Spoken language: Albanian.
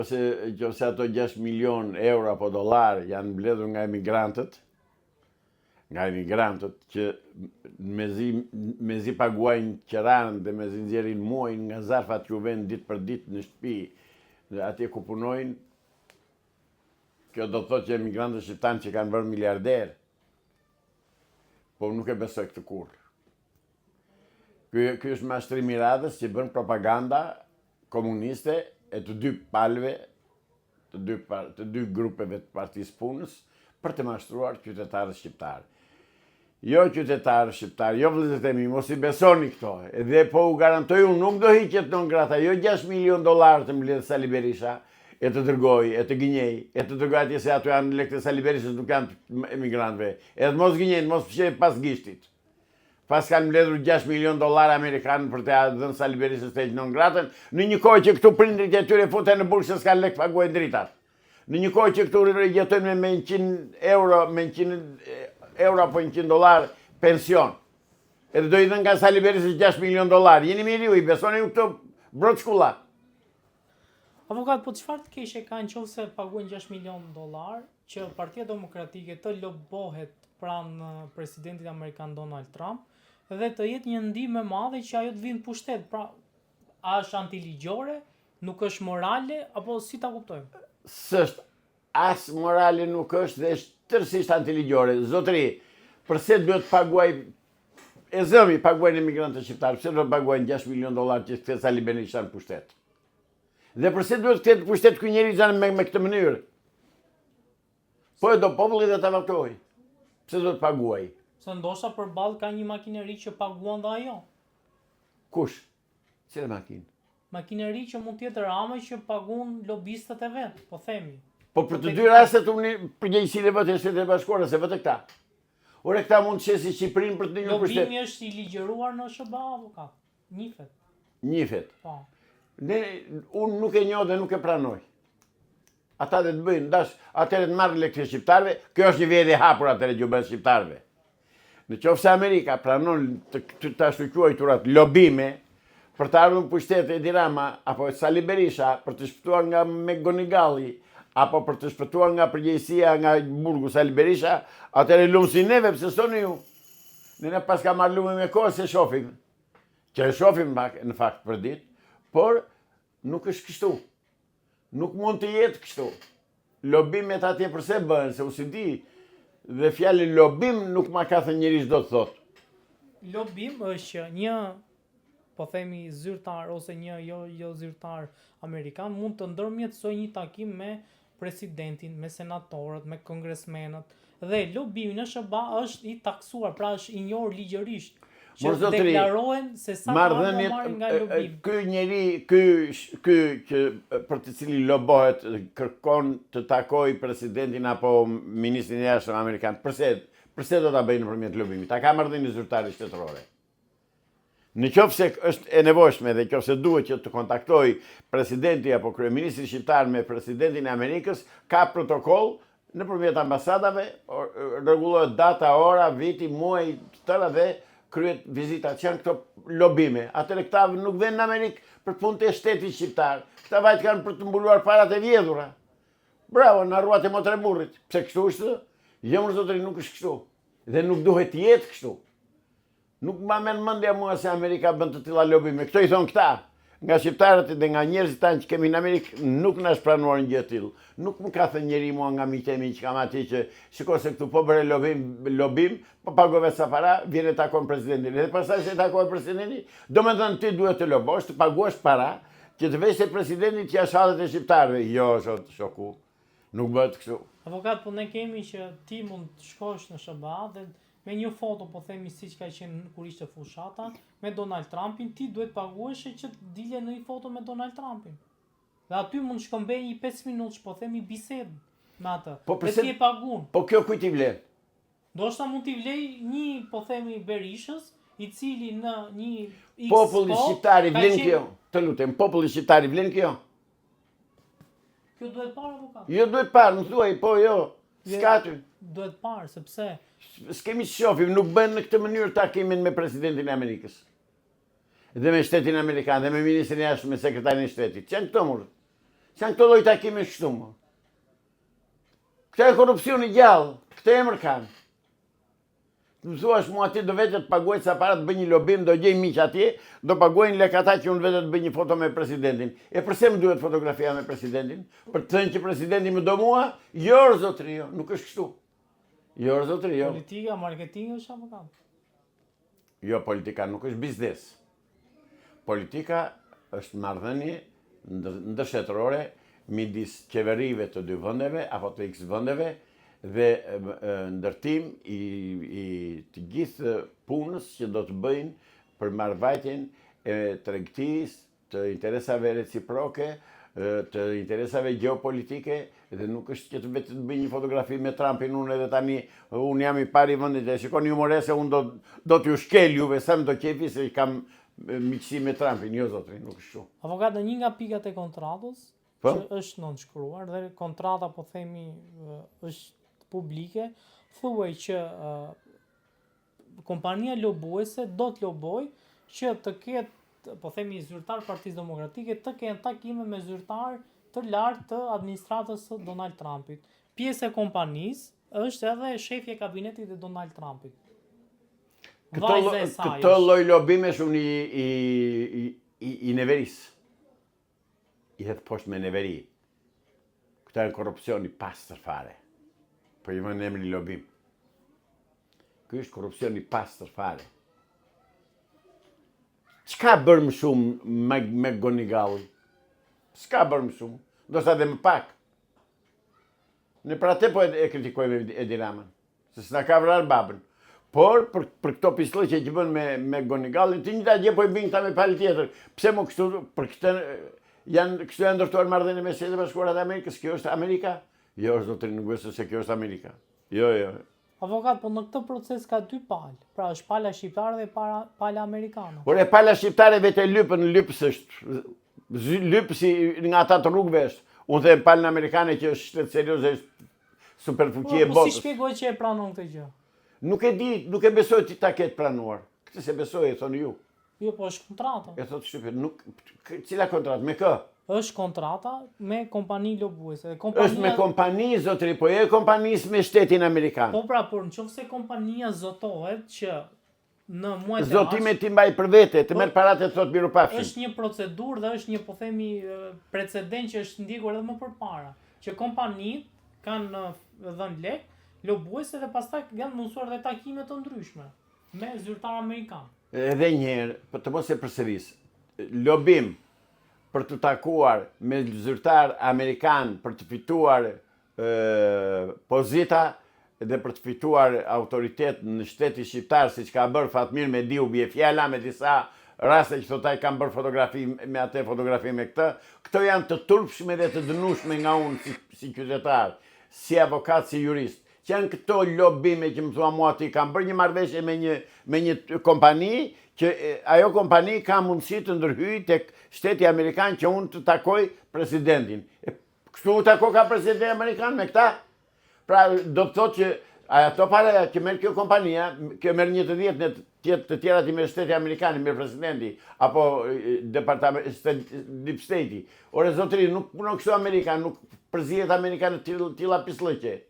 Nëse ato 6 milion euro apo dollar janë mbledhur nga emigrantët që mezi paguajnë qeranën dhe mezi nxjerrin muajin nga zarfat që u vënë ditë për ditë në shtëpi dhe atje ku punojnë, kjo do të thotë që emigrantët shqiptanë që kanë bërë miliarder, po nuk e besoj këtë kurrë. Ky është mashtrimi i radhës që bën propaganda komuniste e të dy palëve, të dy grupeve të partisë punës për të mashtruar qytetarët shqiptarë. Jo qytetarë shqiptarë, jo vëllezërit e mi, mos i besoni këto. Edhe po u garantoj unë nuk do hiqet non grata, jo 6 milion dollar të mbledh Sali Berisha, e të dërgoj, e të gënjej, e të dërgoj atje se ato janë lekët e Sali Berishës, nuk janë emigrantëve. Edhe mos gënjej, mos fshej pas gishtit. Pas kanë mbledhur 6 milion dollar amerikanë për të dhënë Sali Berishës të heqë non gratën, në një kohë që këtu prindrit e tyre futen në burg se s'kan lek paguajnë dritat. Në një kohë që këtu jetojnë me 100 euro, apo 100 dollar pension. Edhe do i dhënë nga Sali Berishës 6 milion dollar. Jeni mirë ju, i besoni ju këto broçkulla. Avokat, po çfarë të keqe ka nëse paguajnë 6 milion dollar që Partia Demokratike të lobohet pranë presidentit amerikan Donald Trump dhe të jetë një ndihmë e madhe që ajo të vinë në pushtet. Pra, a është antiligjore, nuk është morale, apo si ta kuptojmë? S'është as morale nuk është dhe është tërësisht antiligjore. Zotëri, përse duhet paguaj, e zëmi paguajnë emigrantët shqiptarë, përse duhet paguajnë 6 milion dollar që këtë Sali Berisha në pushtet? Dhe përse duhet këtë pushtet ky njeri zanë me këtë mënyrë? Po e do populli dhe të avatoj. Pse do të paguaj? Se ndoshta përballë ka një makineri që paguan dhe ajo. Kush? Cila makinë? Makineri që mund tjetë Rama që paguan lobistët e vetë, po themi. Po për të dy rastet unë përgjegjësinë e vetë e Shtetit Bashkuar se vetë këta. Ore këta mund të shesin Shqipërinë për të një pushtet. Lobimi është i ligjëruar në SBA, avokat. Njifet. Njifet. Po. Unë nuk e njoh dhe nuk e pranoj. Ata dhe të bëjnë, dash, atëre të marrë lekë shqiptarëve, kjo është një vjedhje e hapur atëre që u bën shqiptarëve. Në qoftë se Amerika pranon të ashtu quajturat lobime për të ardhur në pushtet e Edi Rama apo Sali Berisha për të shpëtuar nga McGonigalli apo për të shpëtuar nga përgjegjësia nga burgu Sali Berisha, atëre lumsi neve pse soni ju. Ne pas ka marrë lumë me kohë se shohim. Që e shohim në fakt për ditë, por nuk është kështu. Nuk mund të jetë kështu. Lobimet atje përse bëhen, se u si di, dhe fjalën lobim nuk ma ka thënë njëri çdo të thotë. Lobim është që një, po themi zyrtar ose një jo zyrtar amerikan mund të ndërmjetësojë një takim me presidentin, me senatorët, me kongresmenët dhe lobimi në SBA është i taksuar, pra është i njohur ligjërisht. Që deklarohen se sa marrin nga lobim. Ky njeri, ky që për të cilin lobohet kërkon të takoj presidentin apo ministrin e jashtëm amerikan. Përse do ta bëjnë nëpërmjet lobimit? Ta ka marrëdhënie zyrtare shtetërore. Në qoftë se është e nevojshme dhe nëse duhet që të kontaktoj presidenti apo kryeministri shqiptar me presidentin e Amerikës, ka protokoll nëpërmjet ambasadave, rregullohet data, ora, viti, muaji, tëra dhe kryet vizita, që janë këto lobime. Atëre këta nuk vënë në Amerikë për punë të shtetit shqiptar. Këta vajtë kanë për të mbuluar parat e vjedhura. Bravo, në arruat e motre burrit. Pse kështu është? Jemër zotëri nuk është kështu. Dhe nuk duhet jetë kështu. Nuk ma men mendja mua se Amerika bën të tilla lobime. Këto i thonë këta. Nga shqiptarët dhe nga njerëzit tanë që kemi në Amerikë, nuk në është pranuar një gjë e tillë. Nuk më ka thënë njeri mua nga miqemi që kam ati që shiko se këtu po bëre lobim, po pagove sa para, vjen e takon presidentin. Edhe pastaj se takon presidentin, do me thënë ti duhet të lobosh, të paguash para, që të vesh se presidentin t'ja shallet e shqiptarëve. Jo, shoku, nuk bëhet kështu. Avokat, po ne kemi që ti mund të shkosh në SBA dhe me një foto, po themi siç ka qenë kur ishte fushata, me Donald Trumpin, ti duhet paguash që të dilje në një foto me Donald Trumpin. Dhe aty mund shkëmbej një 5 minutë, po themi bisedë me atë. Dhe ti e pagun. Po kjo kujt i vlen? Ndoshta mund t'i vlej një, po themi Berishës, i cili në një X populli shqiptar i vlen kjo. Të lutem, populli shqiptar i vlen kjo. Kjo duhet parë, avokat. Jo duhet parë, më thuaj, po jo. S'ka aty. Duhet parë, sepse s'kemi që shofim, nuk bën në këtë mënyrë takimin me presidentin e Amerikës. Dhe me shtetin Amerikan, dhe me ministrin e jashtëm, me sekretarin e shtetit. Që janë këto mërë? Që janë këto lloj takime kështu më. Këta e korupcioni gjallë, këta emër kanë. Të më thuash mua ti do vetë të paguaj sa para të bëj një lobim, do gjej miq atje, do paguajnë lek ata që unë vetë të bëj një foto me presidentin. E përse më duhet fotografia me presidentin? Për të thënë që presidenti më do mua? Jo, zotri, jo, nuk është kështu. Jo, zotri, jo. Politika, marketingu është avokat. Jo, politika nuk është biznes. Politika është marrëdhënie ndërshetërore midis qeverive të dy vendeve apo të X vendeve dhe ndërtim i të gjithë punës që do të bëjnë për marrëvajtjen e tregtisë, të interesave reciproke, të interesave geopolitike, dhe nuk është që të vetë të bëj një fotografi me Trumpin unë edhe tani unë jam i pari i vendit, e shikoni humorese unë do t'ju shkel juve sa më do qefi se kam miqësi me Trumpin, jo zotri, nuk është kështu. Avokat, në një nga pikat e kontratës, që është nënshkruar dhe kontrata po themi është publike, thuaj që kompania lobuese do të loboj që të ketë, po themi zyrtar Partisë Demokratike, të kenë takime me zyrtar të lartë të administratës së Donald Trumpit. Pjesë e kompanisë është edhe shefi e kabinetit e Donald Trumpit. Këto lloj lobimesh unë i neveris. I hedh poshtë me neveri. Këta e korupcioni pastër fare. Po i vënë emri lobim. Ky është korupcioni pastër fare. Çka bërë më shumë me Gonigalli? S'ka bërë më shumë. Do sa dhe më pak. Ne pra te po e kritikojme Edi Ramën. Se s'na ka vrarë babën. Por, për këto pislëqe që bën me Gonigalli, të njëta gjë po i bëjnë ta me palë tjetër. Pse më kështu, për këtë kështu janë ndërtuar marrëdhënie me Shtetet e Bashkuara të Amerikës, kjo është Amerika? Jo, zotëri, nuk është se kjo është Amerika. Jo, jo. Avokat, po në këtë proces ka dy palë. Pra është pala shqiptare dhe pala amerikane. Por e pala shqiptare vetë lypën, lypës është. Lypësi nga ata të rrugëve është. Unë them palën amerikane që është shtetë serioze, është superfuqi e Po botës. si shpjegoj që e pranon këtë gjë? Nuk e di, nuk e besoj që ta ketë pranuar. Këtë se besoj, e thonë ju. Jo, po është kontrata. E thotë Shqipëri, nuk, cila kontratë, me kë? Është kontrata me kompani lobuese. Është me kompani, zotri, po e kompanisë me shtetin Amerikan. Po pra, por nëse kompania zotohet që në muajt e Zotime ti mbaj për vete, të merr paratë e thot miru pafshim. është një procedurë dhe është një, po themi, precedent që është ndjekur edhe më përpara, që kompanitë kanë dhënë lek lobuese dhe pastaj janë mundsuar dhe takime të ndryshme me zyrtar amerikan. Edhe njëherë, për të mos e përsëris, lobim për të takuar me zyrtar amerikan për të fituar pozita dhe për të fituar autoritet në shteti shqiptar, si që ka bërë Fatmir me Diu bje fjala, me disa raste që thotaj kam bërë fotografi me atë, fotografi me këtë, këto janë të turpshme dhe të dënushme nga unë si qytetar, si avokat, si jurist. Që janë këto lobime që më thua mua ti, kam bërë një marrëveshje me një kompani, që ajo kompani ka mundësi të ndërhyjë tek shteti amerikan që unë të takoj presidentin. Kështu u tako ka presidenti amerikan me këta? Pra do të thotë që ato para që merr kjo kompania, kjo merr 1/10 të tjera ti merr shteti amerikan, merr presidenti apo departament deep state. Ore zotëri, nuk punon kështu Amerika, nuk përzihet Amerika në tilla pislëqe.